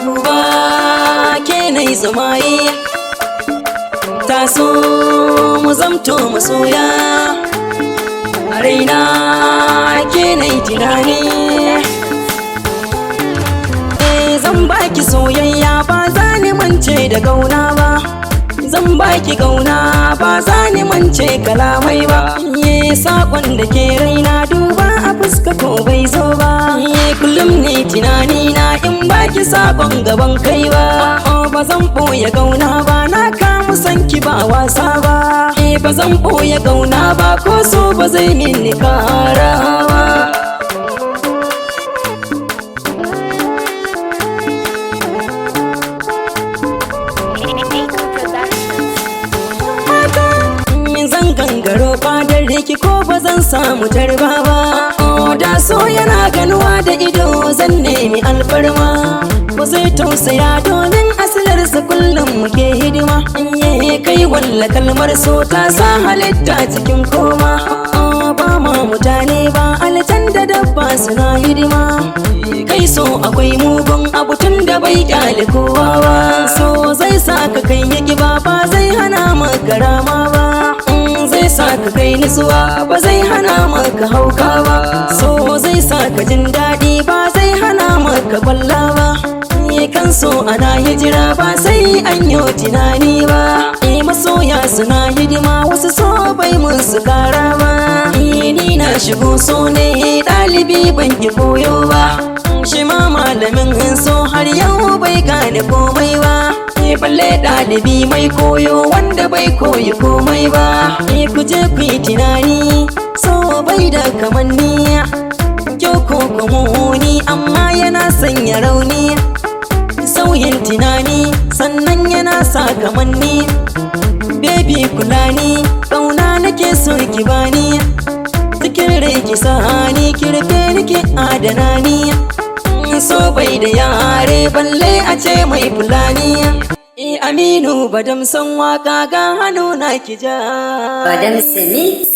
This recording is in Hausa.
Duba ke nai zamaye taso mu zamto masoya a raina ke nai tunani. Zan baki soyayya ba za ni mance da gauna ba, zan baki gauna ba za ni mance kalamai ba. Sakon da ke raina duba a fuska ko bai zo ba. Kullum ne tunani na in baki sakon gaban kai ba. Ba zan ɓoye gauna ba, na kamu sanki ba wasa ba. Ba zan ɓoye gauna ba, ko so ba zai mini kara ba. Zan gangaro fadar riki ko ba zan samu tarba ba. Da so yana ganuwa da ido zan nemi alfarma. Ba zai tausaya domin asilarsa kullum muke hidima. Kai walla kalmar so ta sa halitta cikin koma. Ba ma mutane ba aljan da dabba suna hidima. Kai so akwai mugun abu tun da bai kyale kowa ba. So zai sa ka kai ya kiba ba zai hana maka rama ba. Zai sa ka kai nutsuwa ba zai hana maka hauka ba. So zai sa ka jin daɗi ba zai hana maka kwalla ba. Kan so ana hijira ba sai an yi tunani ba. Masoya suna hidima wasu so bai musu kara ba. Ni na shigo so ne ɗalibi ban ki koyo ba. Shi ma malamin so har yau bai gane komai ba. Balle ɗalibi mai koyo wanda bai koyi komai ba. Ku je ku yi tunani so bai da kamanni. Kyau ko kumuni amma yana sanya rauni. Sauyin tunani sannan yana sa kamanni. Baby kula ni ƙauna nake so ki bani. Cikin rai ki sani ki rufe ni ki adana ni. So bai da yare balle a ce mai fulani. Aminu badam san waka ga hannu na ki ja. Badam Smith.